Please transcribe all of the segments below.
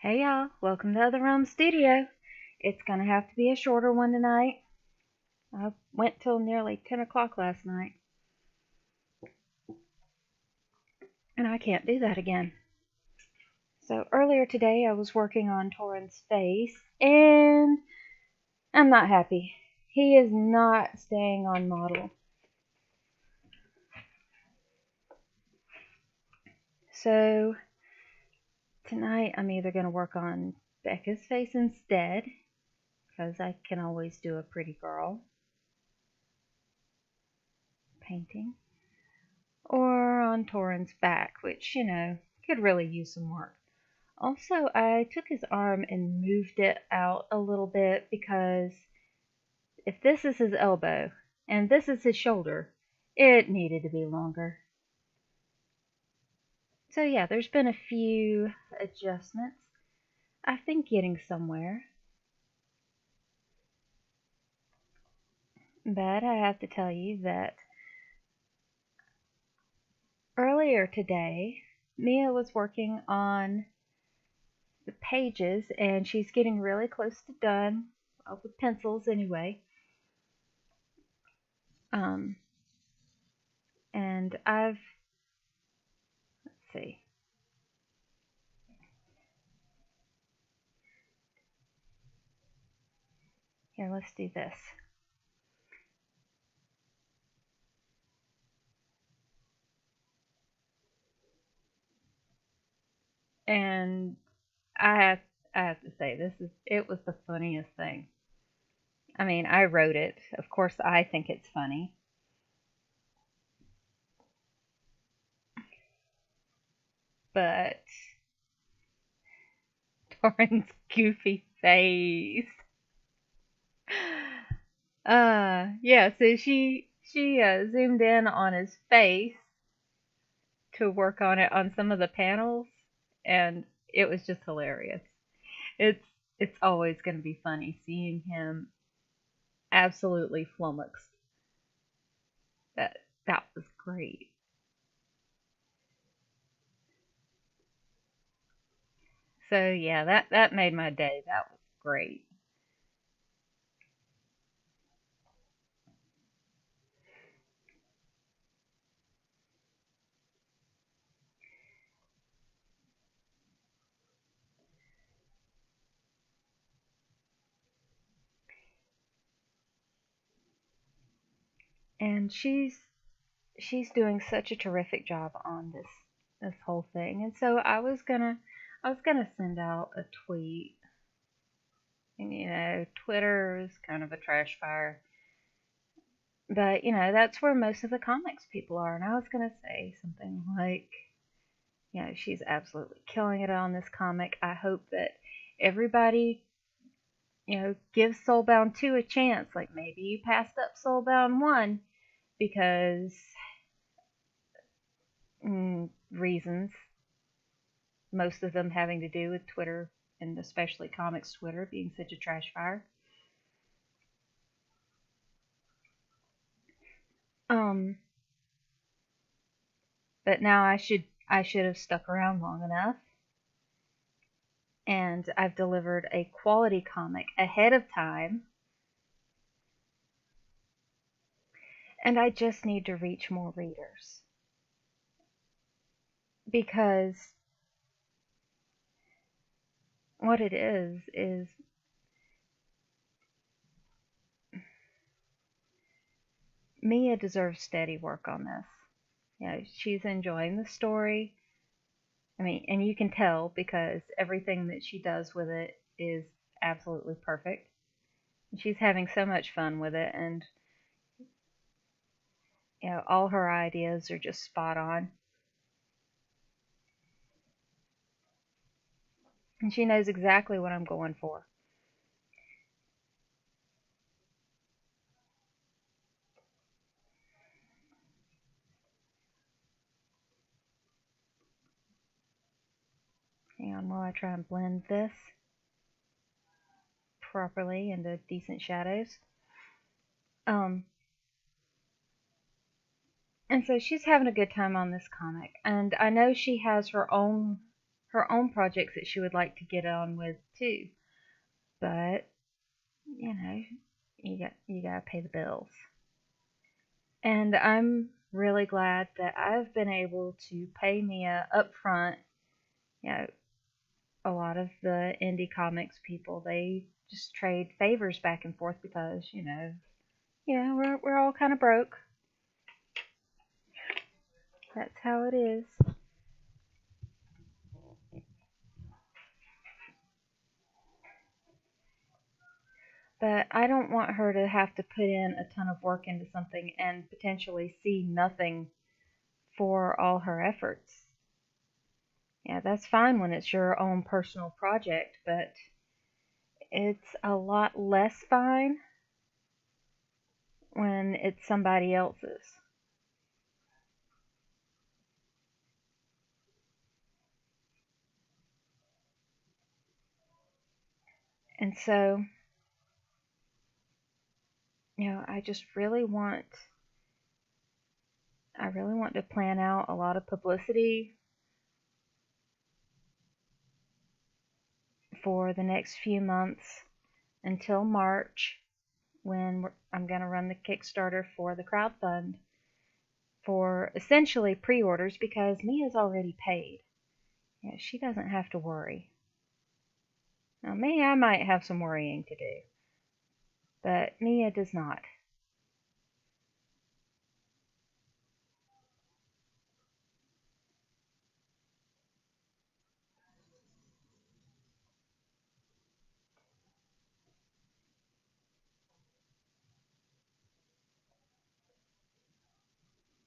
Hey y'all, welcome to Other Realm Studio. It's gonna have to be a shorter one tonight. I went till nearly 10 o'clock last night, and I can't do that again. So earlier today I was working on Torrance' face, and I'm not happy. He is not staying on model. So tonight I'm either gonna work on Becca's face instead, because I can always do a pretty girl painting, or on Torrance' back, which, could really use some work. Also, I took his arm and moved it out a little bit because if this is his elbow and this is his shoulder, it needed to be longer. So yeah, there's been a few adjustments. I've been getting somewhere. But I have to tell you that earlier today, Mia was working on the pages and she's getting really close to done, with pencils anyway. Um, and let's see. Here, let's do this. And I have I have to say it was the funniest thing. I mean, I wrote it. Of course, I think it's funny. But Torrance' goofy face. Yeah. So she zoomed in on his face to work on it on some of the panels, and it was just hilarious. It's it's always going to be funny seeing him absolutely flummoxed. That was great. So yeah, that made my day. That was great. And she's doing such a terrific job on this whole thing. And so I was gonna send out a tweet. And Twitter is kind of a trash fire. But that's where most of the comics people are. And I was gonna say something like, she's absolutely killing it on this comic. I hope that everybody gives Soulbound 2 a chance. Like maybe you passed up Soulbound 1 because reasons, most of them having to do with Twitter, and especially comics Twitter being such a trash fire. Um, but now I should have stuck around long enough, and I've delivered a quality comic ahead of time, and I just need to reach more readers because what it is Mia deserves steady work on this. She's enjoying the story. I mean, and you can tell because everything that she does with it is absolutely perfect. She's having so much fun with it, and all her ideas are just spot on. And she knows exactly what I'm going for. Hang on while I try and blend this properly into decent shadows. Um, and so she's having a good time on this comic, and I know she has her her own projects that she would like to get on with too. But you know, you gotta pay the bills. And I'm really glad that I've been able to pay Mia upfront. You know, a lot of the indie comics people, they just trade favors back and forth because we're all kind of broke. That's how it is. But I don't want her to have to put in a ton of work into something and potentially see nothing for all her efforts. Yeah, that's fine when it's your own personal project, but it's a lot less fine when it's somebody else's. And so, I just I really want to plan out a lot of publicity for the next few months until March when I'm going to run the Kickstarter for the crowd fund for essentially pre-orders because Mia's already paid. She doesn't have to worry. Now, me, I might have some worrying to do, but Mia does not.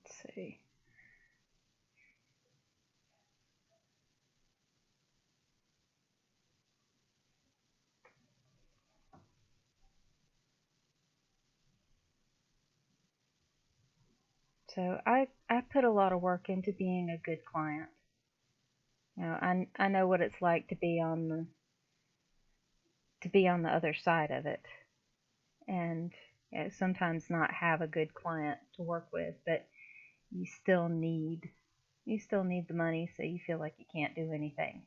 Let's see. So I put a lot of work into being a good client. I know what it's like to be on the other side of it, and sometimes not have a good client to work with, but you still need you still need the money, so you feel like you can't do anything.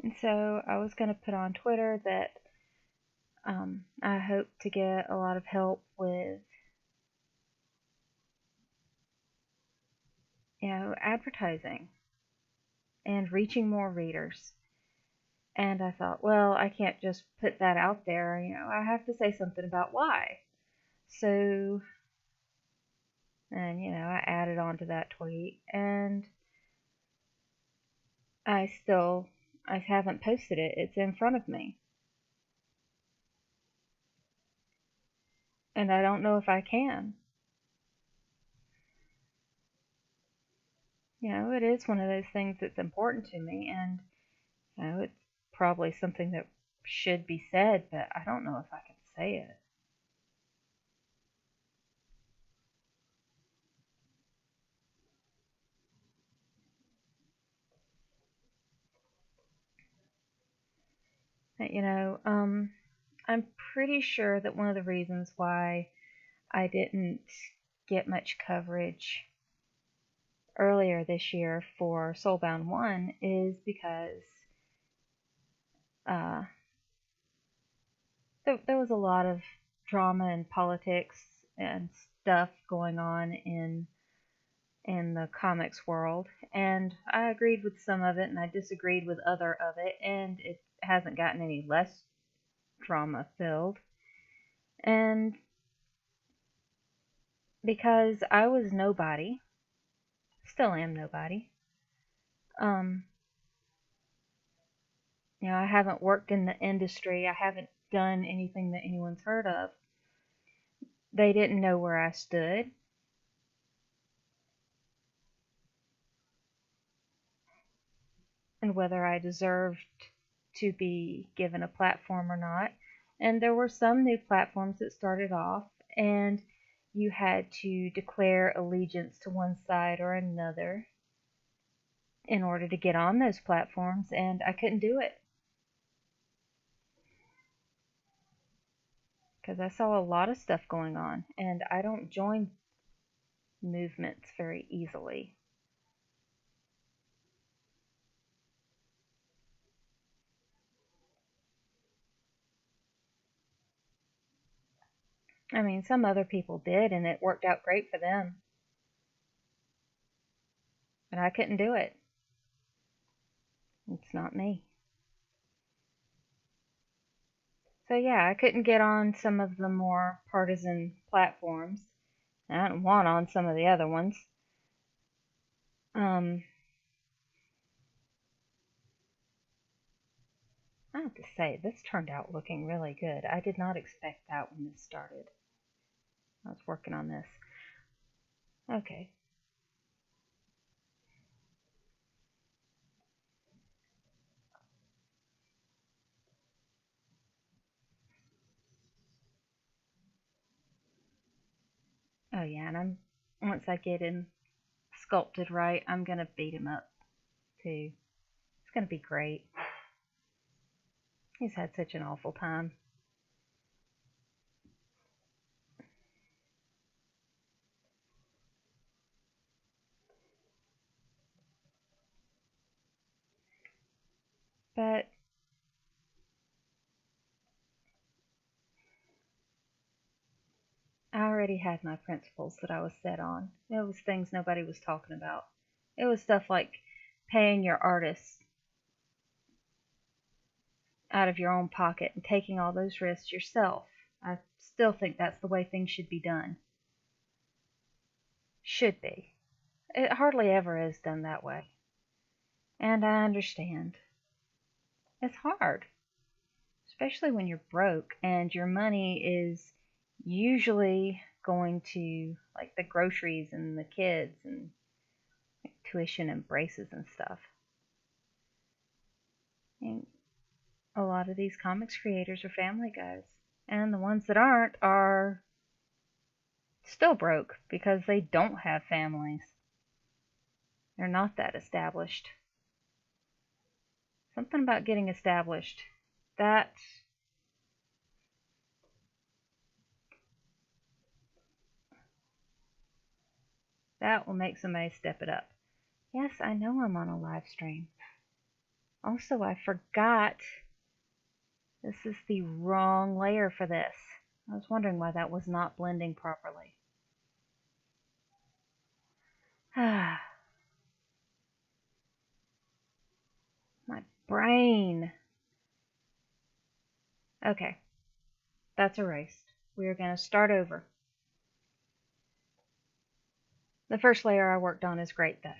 And so I was going to put on Twitter that I hope to get a lot of help with advertising and reaching more readers. And I thought, well, I can't just put that out there. I have to say something about why. So, and I added on to that tweet, and I haven't posted it. It's in front of me, and I don't know if I can. It is one of those things that's important to me, and it's probably something that should be said, but I don't know if I can say it. But, I'm pretty sure that one of the reasons why I didn't get much coverage earlier this year for Soulbound 1 is because uh, there was a lot of drama and politics and stuff going on in the comics world, and I agreed with some of it and I disagreed with other of it, and it hasn't gotten any less drama filled. And because I was nobody, still am nobody, um, I haven't worked in the industry, I haven't done anything that anyone's heard of. They didn't know where I stood and whether I deserved to be given a platform or not. And there were some new platforms that started off, and you had to declare allegiance to one side or another in order to get on those platforms, and I couldn't do it because I saw a lot of stuff going on, and I don't join movements very easily. I mean, some other people did, and it worked out great for them, but I couldn't do it. It's not me. So, yeah, I couldn't get on some of the more partisan platforms. I didn't want on some of the other ones. Um, I have to say, this turned out looking really good. I did not expect that when this started. I was working on this. Okay. Oh, yeah, and once I get him sculpted right, I'm going to beat him up, too. It's going to be great. He's had such an awful time. But I already had my principles that I was set on. It was things nobody was talking about. It was stuff like paying your artists out of your own pocket and taking all those risks yourself. I still think that's the way things should be done. Should be. It hardly ever is done that way. And I understand. It's hard, especially when you're broke and your money is usually going to like the groceries and the kids and like, tuition and braces and stuff. And a lot of these comics creators are family guys. And the ones that aren't are still broke because they don't have families. They're not that established. Something about getting established. That that will make somebody step it up. Yes, I know I'm on a live stream. Also, I forgot this is the wrong layer for this. I was wondering why that was not blending properly. My brain. Okay, that's erased. We are going to start over. The first layer I worked on is great though.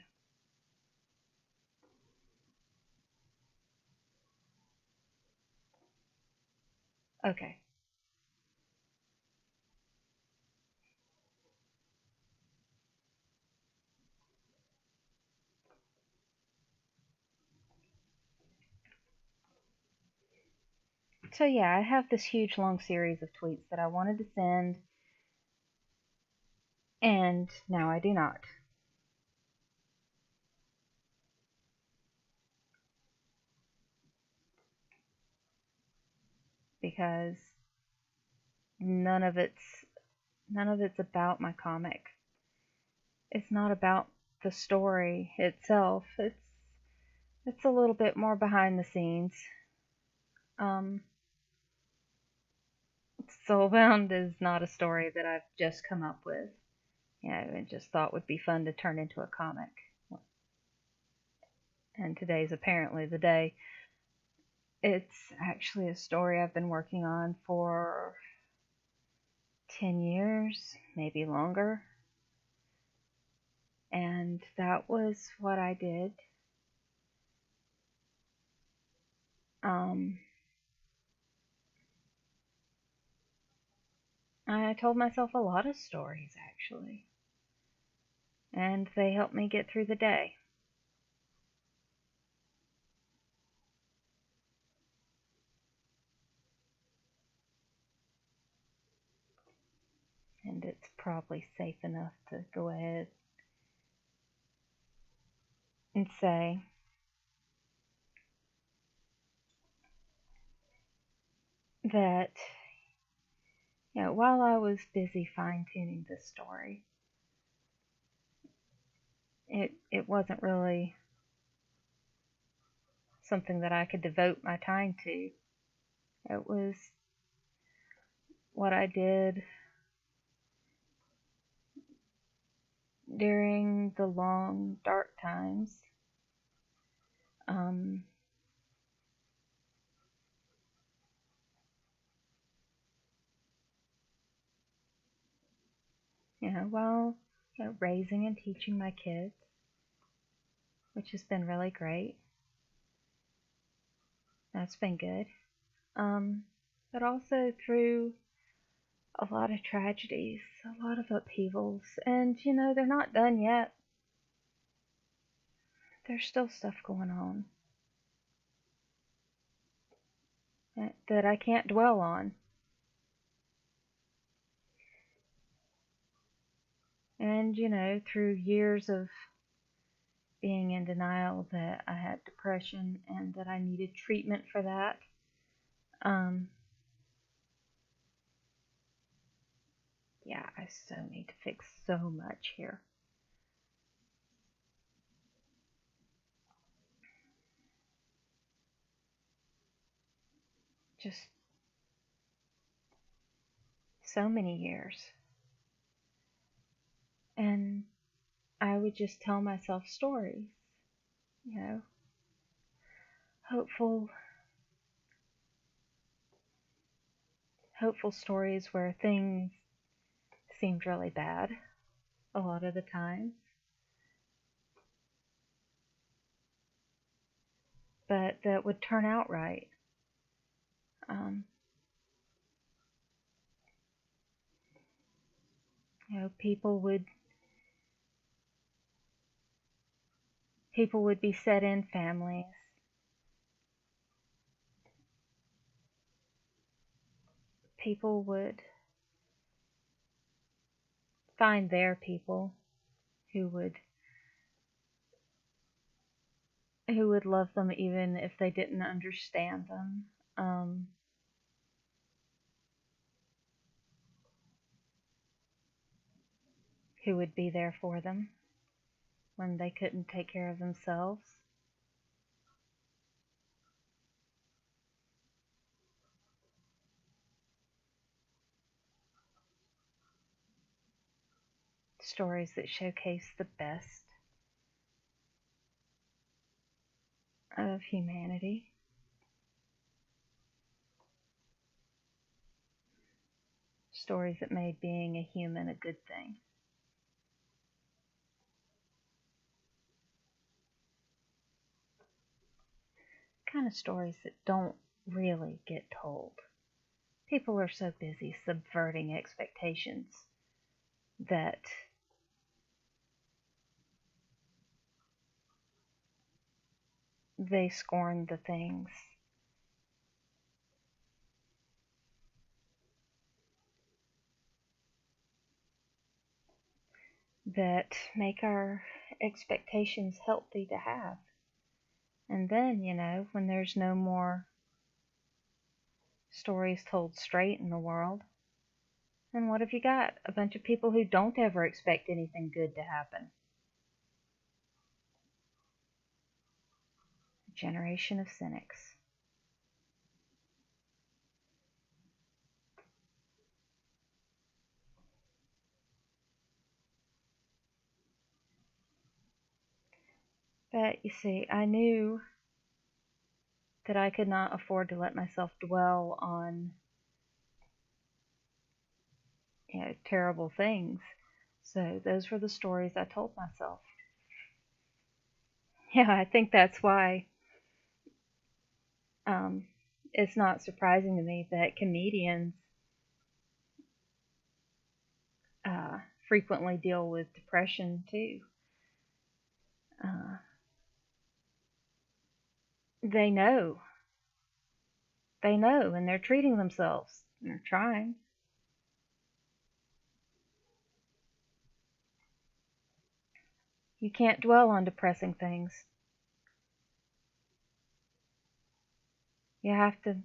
Okay. So yeah, I have this huge long series of tweets that I wanted to send, and now I do not. Because none of it's about my comic. It's not about the story itself. It's a little bit more behind the scenes. Um, Soulbound is not a story that I've just come up with. Yeah, I just thought would be fun to turn into a comic. And today's apparently the day. It's actually a story I've been working on for 10 years, maybe longer. And that was what I did. I told myself a lot of stories, actually. And they helped me get through the day. And and it's probably safe enough to go ahead and say that, while I was busy fine tuning this story, it wasn't really something that I could devote my time to. It was what I did during the long, dark times. Um, while raising and teaching my kids, which has been really great. That's been good. But also through a lot of tragedies, a lot of upheavals, and they're not done yet. There's still stuff going on that I can't dwell on. And, through years of being in denial that I had depression and that I needed treatment for that, I so need to fix so much here. Just so many years. And I would just tell myself stories, hopeful stories where things seemed really bad a lot of the time, but that would turn out right. Um, people would be set in families. People would find their people who would love them even if they didn't understand them. Who would be there for them when they couldn't take care of themselves. Stories that showcase the best of humanity. Stories that made being a human a good thing. Kind of stories that don't really get told. People are so busy subverting expectations that they scorn the things that make our expectations healthy to have. And then, when there's no more stories told straight in the world, then what have you got? A bunch of people who don't ever expect anything good to happen. A generation of cynics. But you see, I knew that I could not afford to let myself dwell on terrible things. So those were the stories I told myself. I think that's why it's not surprising to me that comedians frequently deal with depression too. They know, and they're treating themselves. And they're trying. You can't dwell on depressing things. You have to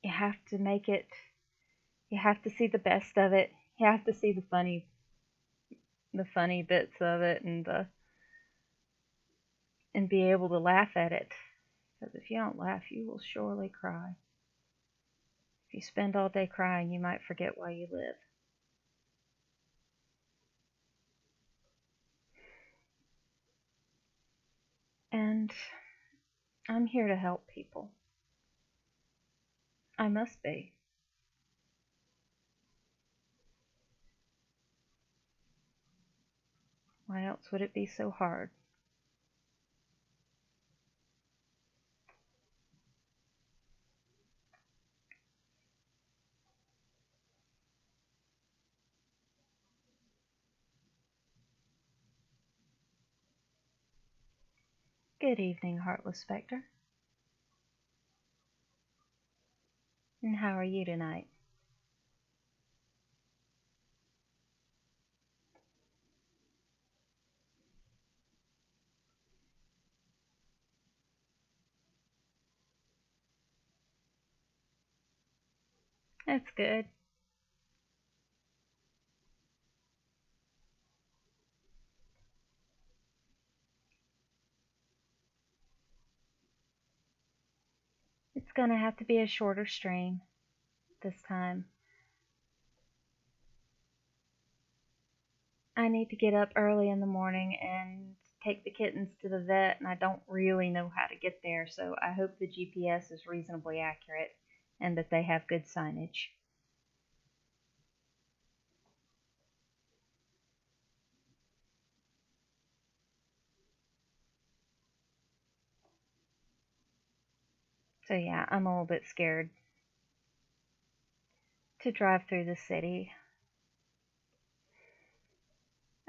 you have to make it you have to see the best of it. You have to see the funny bits of it and be able to laugh at it. Because if you don't laugh, you will surely cry. If you spend all day crying, you might forget why you live. And I'm here to help people. I must be. Why else would it be so hard? Good evening, Heartless Spectre. And how are you tonight? That's good. It's gonna have to be a shorter stream this time. I need to get up early in the morning and take the kittens to the vet, and I don't really know how to get there, so I hope the GPS is reasonably accurate and that they have good signage. So, yeah, I'm a little bit scared to drive through the city.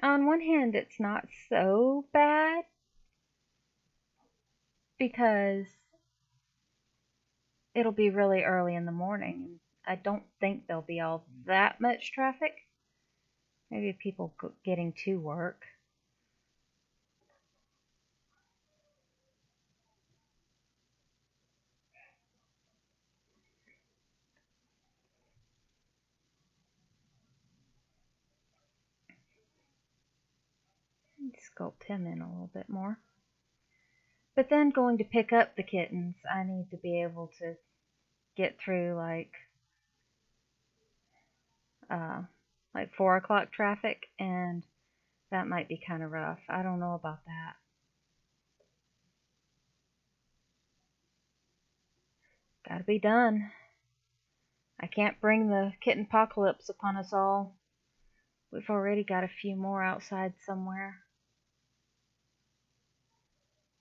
On one hand, it's not so bad because it'll be really early in the morning, and I don't think there'll be all that much traffic. Maybe people getting to work. Sculpt him in a little bit more. But then going to pick up the kittens, I need to be able to get through uh, like 4 o'clock traffic, and that might be kind of rough. I don't know about that. Gotta be done. I can't bring the kitten apocalypse upon us all. We've already got a few more outside somewhere.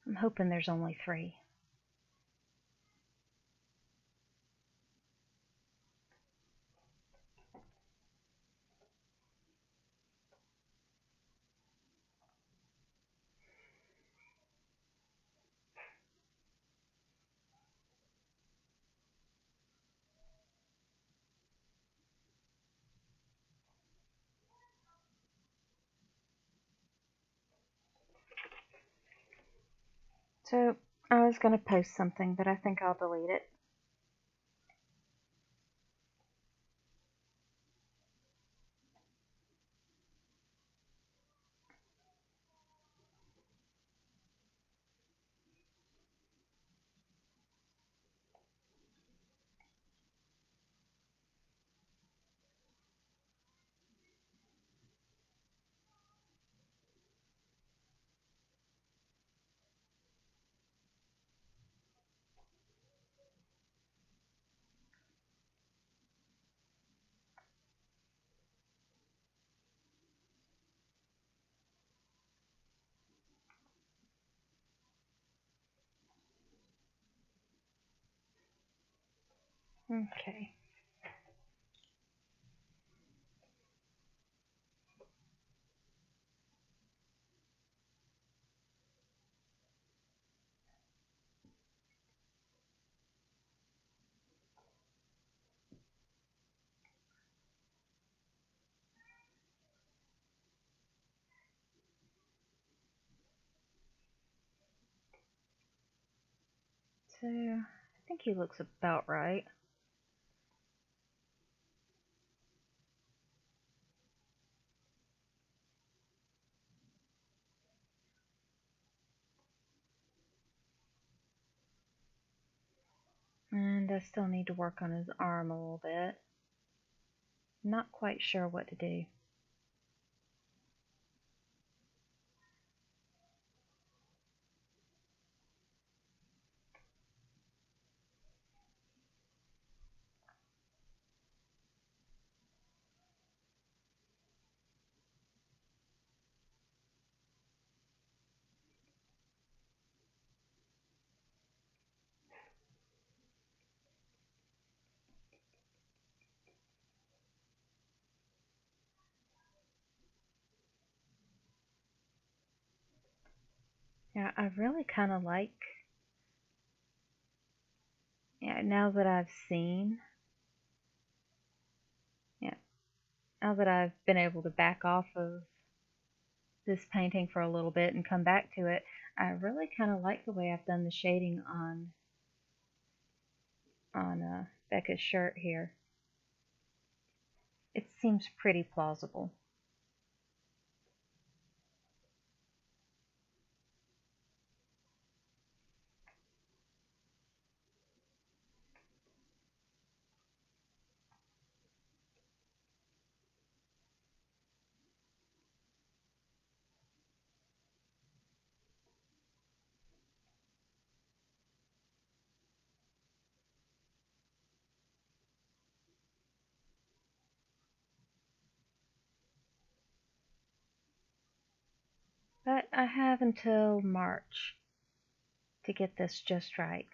I'm hoping there's only 3. So I was gonna post something, but I think I'll delete it. Okay. So I think he looks about right. And I still need to work on his arm a little bit. Not quite sure what to do. Yeah, I really kind of like, yeah, now that I've seen, yeah, now that I've been able to back off of this painting for a little bit and come back to it, I really kind of like the way I've done the shading on Becca's shirt here. It seems pretty plausible. But I have until March to get this just right.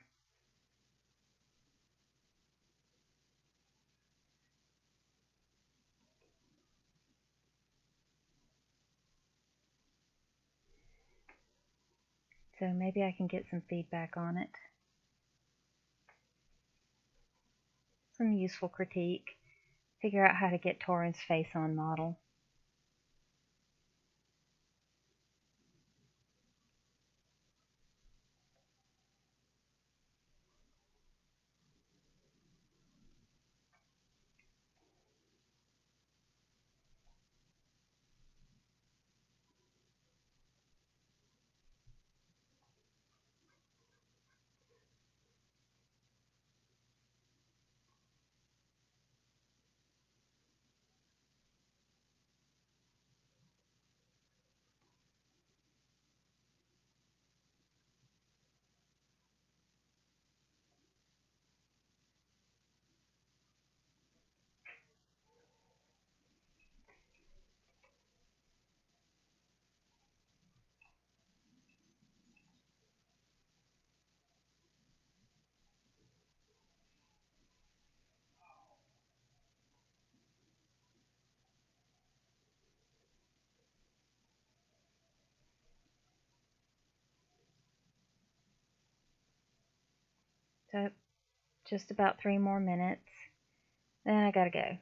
So maybe I can get some feedback on it. Some useful critique. Figure out how to get Torin's face on model. So just about 3 more minutes. Then I gotta go.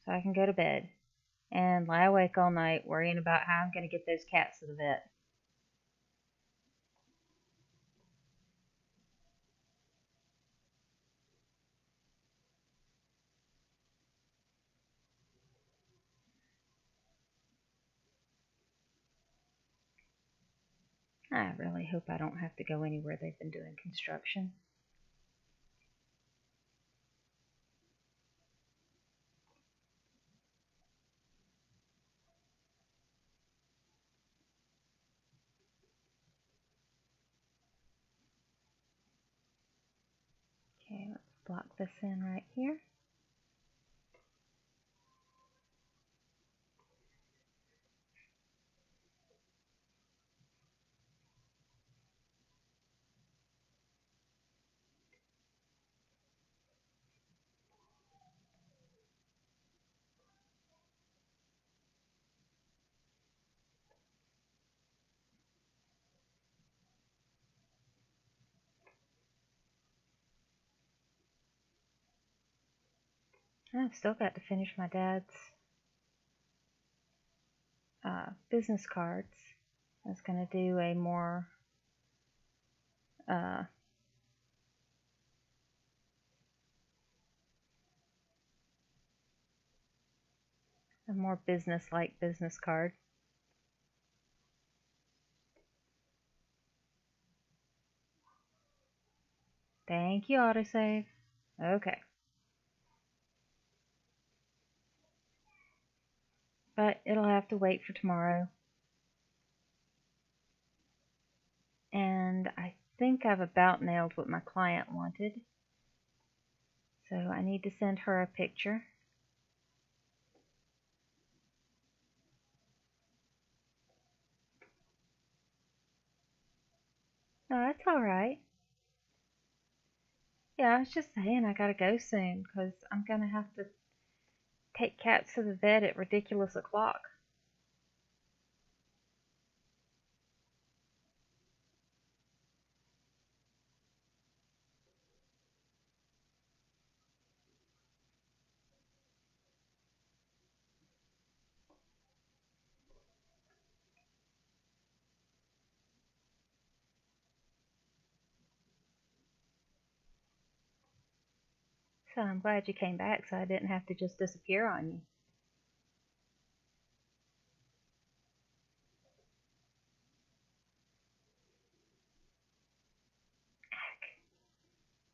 So I can go to bed and lie awake all night worrying about how I'm gonna get those cats to the vet. I really hope I don't have to go anywhere they've been doing construction. Okay, let's block this in right here. I've still got to finish my dad's business cards. I was going to do a more A more business-like business card. Thank you, autosave. Okay. But it'll have to wait for tomorrow. And I think I've about nailed what my client wanted. So I need to send her a picture. No, that's alright. Yeah, I was just saying I gotta go soon because I'm gonna have to take cats to the vet at ridiculous o'clock. So I'm glad you came back so I didn't have to just disappear on you.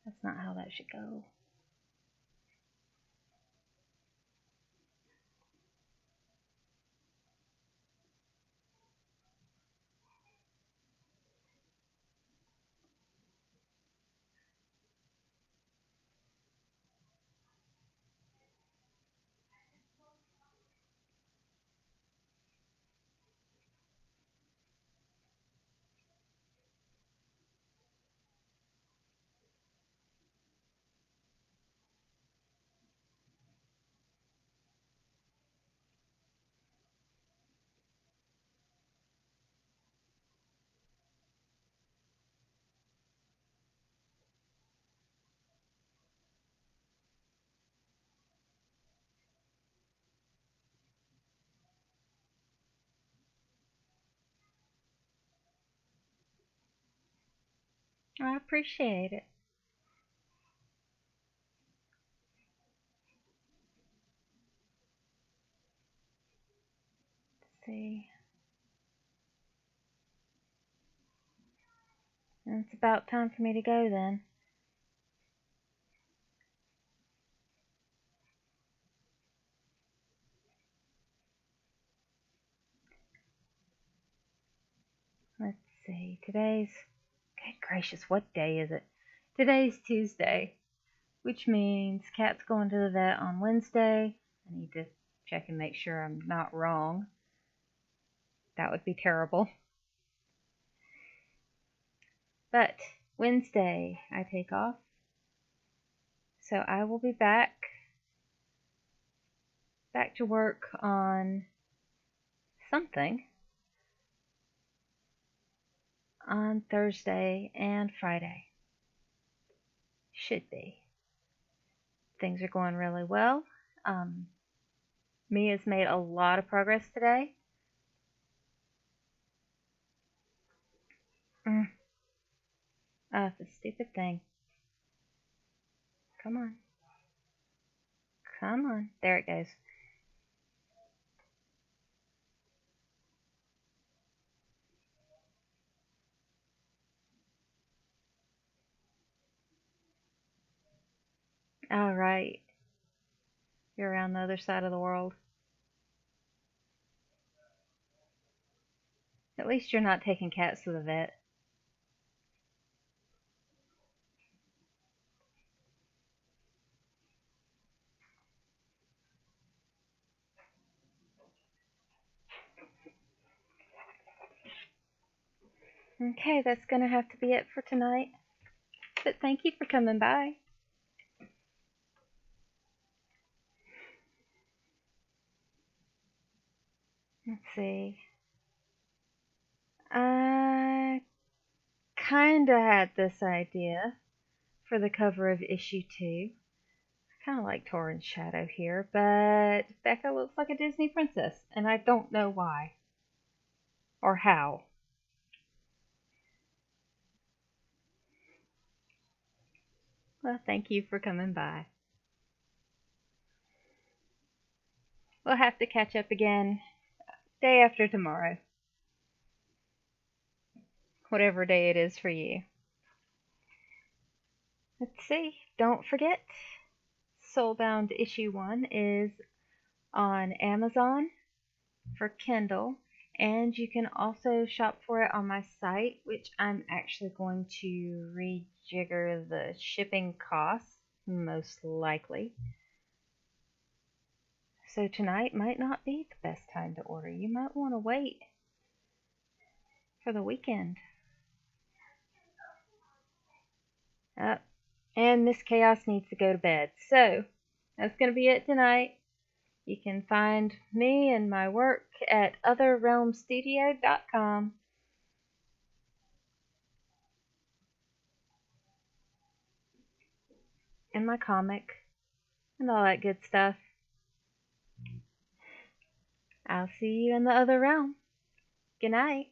That's not how that should go. I appreciate it. Let's see. And it's about time for me to go then. Let's see. Good gracious, what day is it? Today's Tuesday, which means Cat's going to the vet on Wednesday. I need to check and make sure I'm not wrong. That would be terrible. But Wednesday I take off. So I will be back to work on something on Thursday and Friday. Should be. Things are going really well. Mia's made a lot of progress today. The stupid thing. Come on. Come on. There it goes. All right. You're around the other side of the world. At least you're not taking cats to the vet. Okay, that's going to have to be it for tonight. But thank you for coming by. Let's see. I kind of had this idea for the cover of issue 2. I kind of like Torin's shadow here, but Becca looks like a Disney princess, and I don't know why or how. Well, thank you for coming by. Well, we'll have to catch up again day after tomorrow, whatever day it is for you. Let's see. Don't forget, Soulbound Issue 1 is on Amazon for Kindle, and you can also shop for it on my site, which I'm actually going to rejigger the shipping costs, most likely. So tonight might not be the best time to order. You might want to wait for the weekend. And Miss Chaos needs to go to bed. So that's going to be it tonight. You can find me and my work at otherrealmstudio.com. And my comic and all that good stuff. I'll see you in the other realm. Good night.